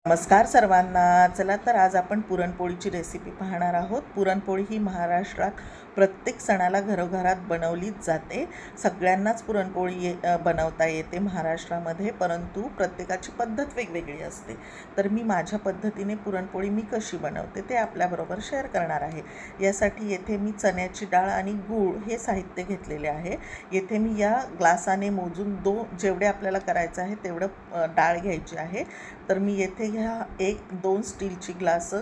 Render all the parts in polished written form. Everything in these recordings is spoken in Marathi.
नमस्कार सर्वांना. चला तर आज आपण पुरणपोळीची रेसिपी पाहणार आहोत. पुरणपोळी ही महाराष्ट्रात प्रत्येक सणाला घरोघरात बनवलीच जाते. सगळ्यांनाच पुरणपोळी बनवता येते महाराष्ट्रामध्ये, परंतु प्रत्येकाची पद्धत वेगवेगळी असते. तर मी माझ्या पद्धतीने पुरणपोळी मी कशी बनवते ते आपल्याबरोबर शेअर करणार आहे. यासाठी येथे मी चण्याची डाळ आणि गूळ हे साहित्य घेतलेले आहे. येथे मी या ग्लासाने मोजून जेवढे आपल्याला करायचं आहे तेवढं डाळ घ्यायची आहे. तर मी येथे ह्या 1-2 स्टीलची ग्लास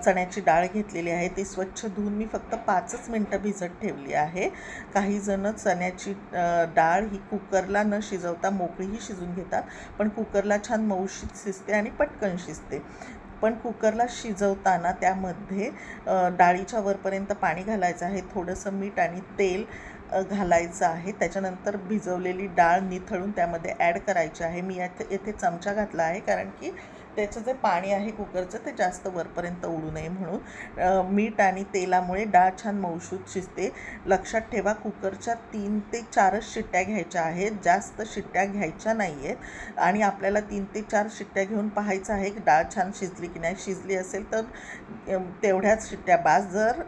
चण्याची डाळ घेतलेली आहे. ती स्वच्छ धुवून मी फक्त 5च मिनटं भिजत ठेवली आहे. काही जण चण्याची डाळ ही कुकरला न शिजवता मोकळीही शिजून घेतात, पण कुकरला छान मऊशीत शिजते आणि पटकन शिजते. पण कुकरला शिजवताना त्यामध्ये डाळीच्या वरपर्यंत पाणी घालायचं आहे, थोडंसं मीठ आणि तेल घालायचं आहे. त्याच्यानंतर भिजवलेली डाळ निथळून त्यामध्ये ॲड करायची आहे. मी येथे चमचा घातला आहे, कारण की त्याचं जे पाणी आहे कुकरचं ते जास्त वरपर्यंत उडू नये म्हणून. मीठ आणि तेलामुळे डाळ छान मऊसूत शिजते. लक्षात ठेवा, कुकरच्या 3 ते 4च शिट्ट्या घ्यायच्या आहेत, जास्त शिट्ट्या घ्यायच्या नाही आहेत. आणि आपल्याला 3 ते 4 शिट्ट्या घेऊन पाहायचं आहे की डाळ छान शिजली की नाही. शिजली असेल तर तेवढ्याच शिट्ट्या बास. जर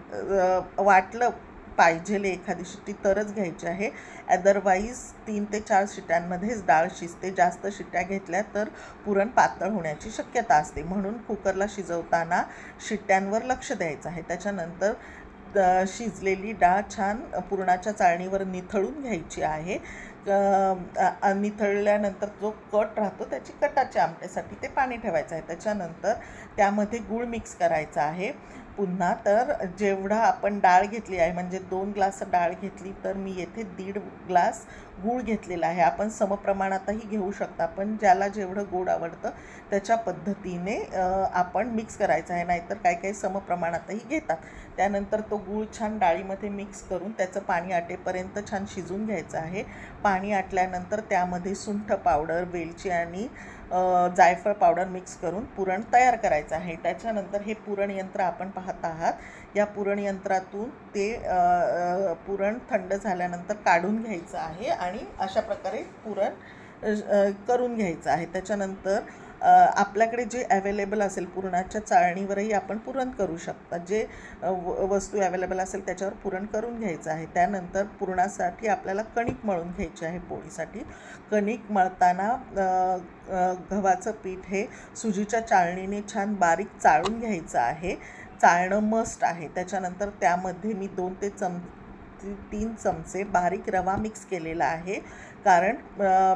वाटलं पाहिजे एखादी शिट्टी तरच घ्यायची आहे. अदरवाईज 3 ते 4 शिट्ट्यांमध्येच डाळ शिजते. जास्त शिट्ट्या घेतल्या तर पुरण पातळ होण्याची शक्यता असते, म्हणून कुकरला शिजवताना शिट्ट्यांवर लक्ष द्यायचं आहे. त्याच्यानंतर शिजलेली डाळ छान पुरणाच्या चाळणीवर निथळून घ्यायची आहे. निथळल्यानंतर जो कट राहतो त्याची कटाच्या आमट्यासाठी ते पाणी ठेवायचं आहे. त्याच्यानंतर त्यामध्ये गूळ मिक्स करायचा आहे. पुन्हा तर जेवढा आपण डाळ घेतली आहे, म्हणजे 2 ग्लास डाळ घेतली तर मी येथे 1.5 ग्लास गूळ घेतलेला आहे. आपण समप्रमाणातही घेऊ शकता, पण ज्याला जेवढं गोड आवडतं त्याच्या पद्धतीने आपण मिक्स करायचं आहे. नाहीतर काही समप्रमाणातही घेतात. त्यानंतर तो गूळ छान डाळीमध्ये मिक्स करून त्याचं पाणी आटेपर्यंत छान शिजून घ्यायचं आहे. पाणी आटल्यानंतर त्यामध्ये सुंठ पावडर, वेलची आणि जायफळ पावडर मिक्स करून पुरण तयार करायचं आहे. त्याच्यानंतर हे पुरण यंत्र आपण पाहत आहात. या पुरण यंत्रातून ते पुरण थंड झाल्यानंतर काढून घ्यायचं आहे आणि अशा प्रकारे पुरण करून घ्यायचं आहे. त्याच्यानंतर आपल्याकडे जे अवेलेबल असेल, पुरणाच्या चाळणीवरही आपण पुरण करू शकता. जे वस्तू अवेलेबल असेल त्याच्यावर पुरण करून घ्यायचं आहे. त्यानंतर पुरणासाठी आपल्याला कणिक मळून घ्यायची आहे. पोळीसाठी कणिक मळताना गव्हाचं पीठ हे सुजीच्या चाळणीने छान बारीक चाळून घ्यायचं आहे. चाळणं मस्ट आहे. त्याच्यानंतर त्यामध्ये मी 2 ते 3 चमचे बारीक रवा मिक्स केलेला आहे, कारण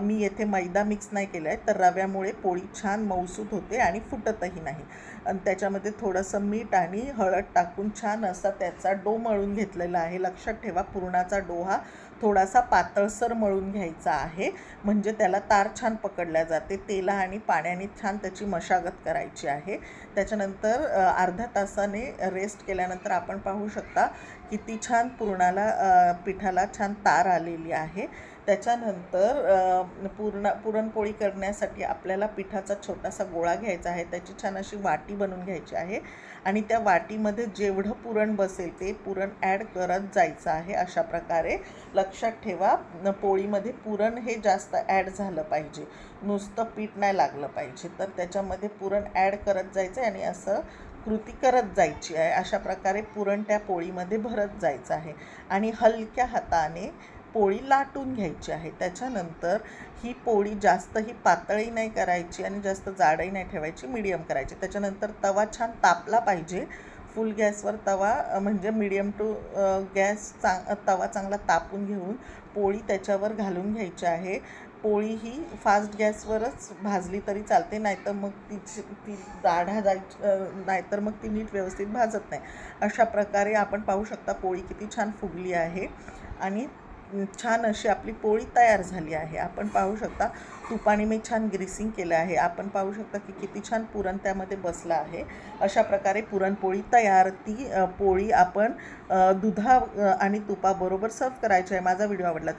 मी येथे मैदा मिक्स नाही केला आहे, तर रव्यामुळे पोळी छान मऊसूत होते आणि फुटतही नाही. आणि त्याच्यामध्ये थोडंसं मीठ आणि हळद टाकून छान असा त्याचा डो मळून घेतलेला आहे. लक्षात ठेवा, पुरणाचा डो हा थोडासा पातळसर मळून घ्यायचा आहे, म्हणजे त्याला तार छान पकडल्या जाते. तेला आणि पाण्याने छान त्याची मशागत करायची आहे. त्याच्यानंतर अर्ध्या तासाने रेस्ट केल्यानंतर आपण पाहू शकता किती छान पिठाला छान तार आलेली आहे. त्याच्यानंतर पुरणपोळी करण्यासाठी आपल्याला पिठाचा छोटासा गोळा घ्यायचा आहे. त्याची छान अशी वाटी बनवून घ्यायची आहे आणि त्या वाटीमध्ये जेवढं पुरण बसेल ते पुरण ॲड करत जायचं आहे. अशा प्रकारे लक्षात ठेवा, पोळीमध्ये पुरण हे जास्त ॲड झालं पाहिजे, नुसतं पीठ नाही लागलं पाहिजे. तर त्याच्यामध्ये पुरण ॲड करत जायचं आणि असं कृती करत जायची आहे. अशा प्रकारे पुरण त्या पोळीमध्ये भरत जायचं आहे आणि हलक्या हाताने पोळी लाटून घ्यायची आहे. त्याच्यानंतर ही पोळी जास्तही पातळही नाही करायची आणि जास्त जाडही नाही ठेवायची, मीडियम करायची. त्याच्यानंतर तवा छान तापला पाहिजे. फुल गॅसवर तवा, म्हणजे मीडियम टू गॅस तवा चांगला तापून घेऊन पोळी त्याच्यावर घालून घ्यायची आहे. पोळी ही फास्ट गॅसवरच भाजली तरी चालते, नाहीतर मग ती दाढा नाहीतर मग ती नीट व्यवस्थित भाजत नाही. अशा प्रकारे आपण पाहू शकता पोळी किती छान फुगली आहे आणि छान अशी आपली पोळी तयार झाली आहे. आपण पाहू शकता तुपाने मी छान ग्रीसिंग केलं आहे. आपण पाहू शकता की किती छान पुरण त्यामध्ये बसलं आहे. अशा प्रकारे पुरणपोळी तयार. ती पोळी आपण दुधा आणि तुपाबरोबर सर्व करायची आहे. माझा व्हिडिओ आवडला